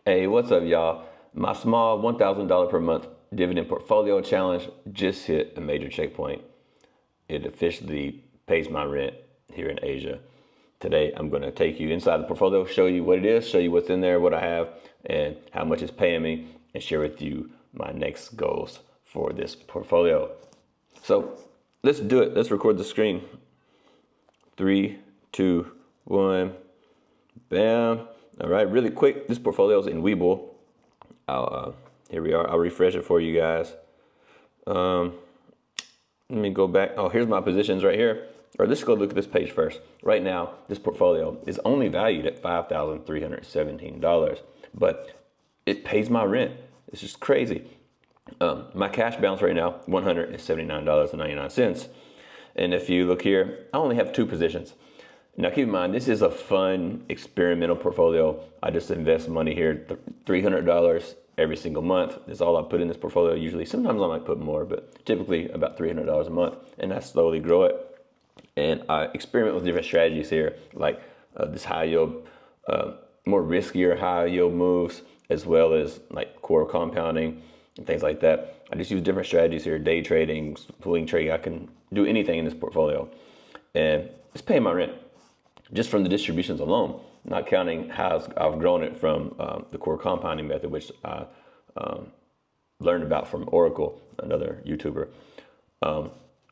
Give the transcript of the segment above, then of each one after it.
Hey, what's up, y'all? My small $1,000 per month dividend portfolio challenge just hit a major checkpoint. It officially pays my rent here in Asia. Today, I'm going to take you inside the portfolio, show you what it is, show you what's in there, what I have, and how much it's paying me, and share with you my next goals for this portfolio. So let's do it. Let's record the screen. 3, 2, 1, bam. All right, really quick. This portfolio is in Webull. Here we are. I'll refresh it for you guys. Let me go back. Oh, here's my positions right here. Or let's go look at this page first. Right now, this portfolio is only valued at $5,317, but it pays my rent. It's just crazy. My cash balance right now, $179.99. And if you look here, I only have 2 positions. Now keep in mind, this is a fun experimental portfolio. I just invest money here, $300 every single month. That's all I put in this portfolio usually. Sometimes I might put more, but typically about $300 a month. And I slowly grow it. And I experiment with different strategies here, like this high yield, more riskier high yield moves, as well as like core compounding and things like that. I just use different strategies here, day trading, pooling trading. I can do anything in this portfolio. And it's paying my rent just from the distributions alone, not counting how I've grown it from the core compounding method, which I learned about from Oracle, another YouTuber.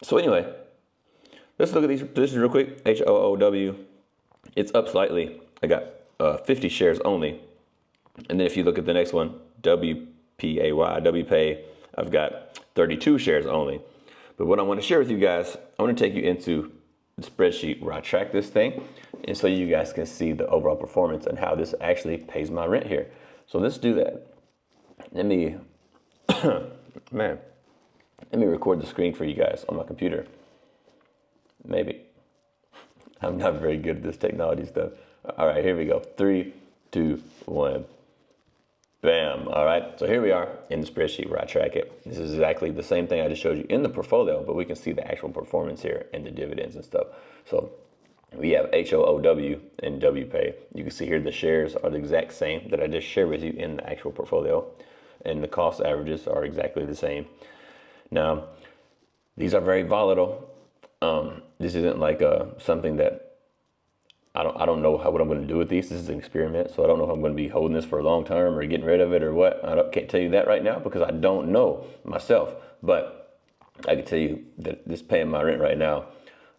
So anyway, let's look at these positions real quick. HOOW, it's up slightly. I got 50 shares only. And then if you look at the next one, WPAY, I've got 32 shares only. But what I want to share with you guys, I want to take you into the spreadsheet where I track this thing, and so you guys can see the overall performance and how this actually pays my rent here. So let's do that. Let me, let me record the screen for you guys on my computer. Maybe. I'm not very good at this technology stuff. All right, here we go. 3, 2, 1. Bam. All right. So here we are in the spreadsheet where I track it. This is exactly the same thing I just showed you in the portfolio, but we can see the actual performance here and the dividends and stuff. So we have HOOW and WPay. You can see here the shares are the exact same that I just shared with you in the actual portfolio, and the cost averages are exactly the same. Now, these are very volatile. This isn't like something that I don't know what I'm going to do with these. This is an experiment, so I don't know if I'm going to be holding this for a long term or getting rid of it or what. Can't tell you that right now because I don't know myself. But I can tell you that this is paying my rent right now.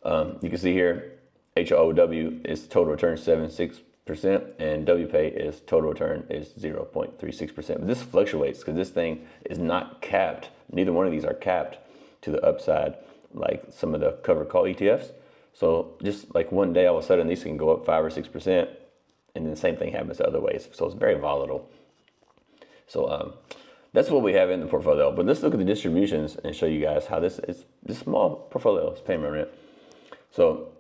You can see here, HOOW is total return 7.6%, and WPay is total return is 0.36%. But this fluctuates because this thing is not capped. Neither one of these are capped to the upside like some of the covered call ETFs. So just like one day, all of a sudden, these can go up 5 or 6%, and then the same thing happens the other ways. So it's very volatile. So that's what we have in the portfolio. But let's look at the distributions and show you guys how this small portfolio is paying my rent. So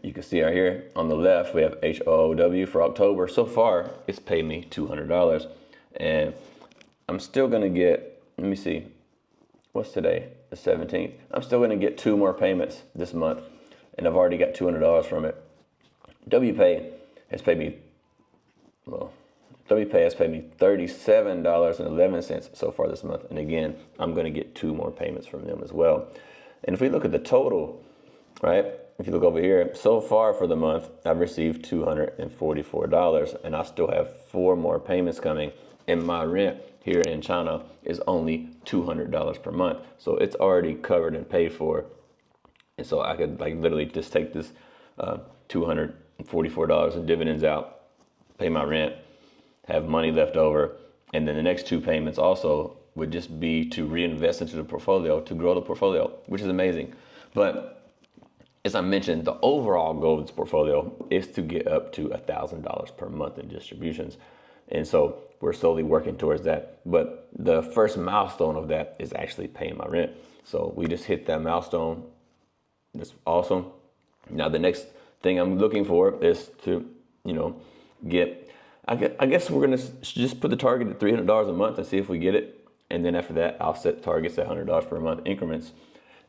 you can see right here on the left, we have HOOW for October. So far, it's paid me $200, and I'm still gonna get. Let me see, what's today? The 17th. I'm still gonna get 2 more payments this month. And I've already got $200 from it. WPay has paid me $37.11 so far this month. And again, I'm going to get 2 more payments from them as well. And if we look at the total, right? If you look over here, so far for the month, I've received $244, and I still have 4 more payments coming. And my rent here in China is only $200 per month. So it's already covered and paid for. And so I could like literally just take this $244 in dividends out, pay my rent, have money left over, and then the next 2 payments also would just be to reinvest into the portfolio, to grow the portfolio, which is amazing. But as I mentioned, the overall goal of this portfolio is to get up to $1,000 per month in distributions. And so we're slowly working towards that. But the first milestone of that is actually paying my rent. So we just hit that milestone. That's awesome. Now the next thing I'm looking for is to, get. I guess we're gonna just put the target at $300 a month and see if we get it. And then after that, I'll set targets at $100 per month increments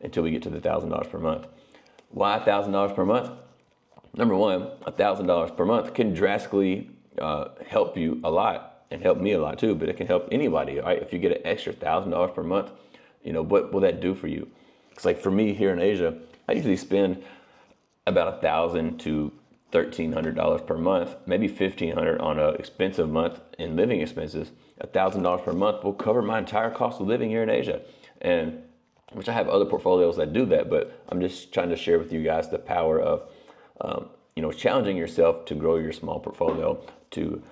until we get to the $1,000 per month. Why $1,000 per month? Number one, $1,000 per month can drastically help you a lot and help me a lot too, but it can help anybody, right? If you get an extra $1,000 per month, you know, what will that do for you? It's like for me here in Asia, I usually spend about $1,000 to $1,300 per month, maybe $1,500 on an expensive month in living expenses. $1,000 per month will cover my entire cost of living here in Asia. And which I have other portfolios that do that, but I'm just trying to share with you guys the power of, you know, challenging yourself to grow your small portfolio, to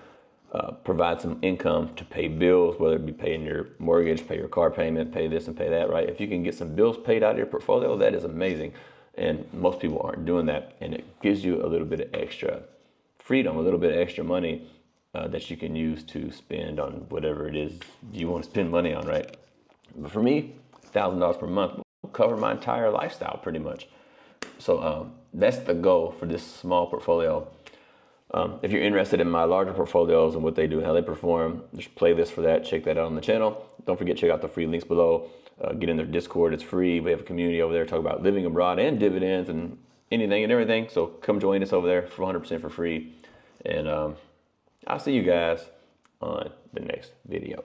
provide some income to pay bills, whether it be paying your mortgage, pay your car payment, pay this and pay that, right? If you can get some bills paid out of your portfolio, that is amazing. And most people aren't doing that. And it gives you a little bit of extra freedom, a little bit of extra money that you can use to spend on whatever it is you want to spend money on, right? But for me, $1,000 per month will cover my entire lifestyle pretty much. So that's the goal for this small portfolio. If you're interested in my larger portfolios and what they do and how they perform, there's a playlist for that. Check that out on the channel. Don't forget, check out the free links below. Get in their Discord. It's free. We have a community over there talk about living abroad and dividends and anything and everything. So come join us over there for 100% for free. And I'll see you guys on the next video.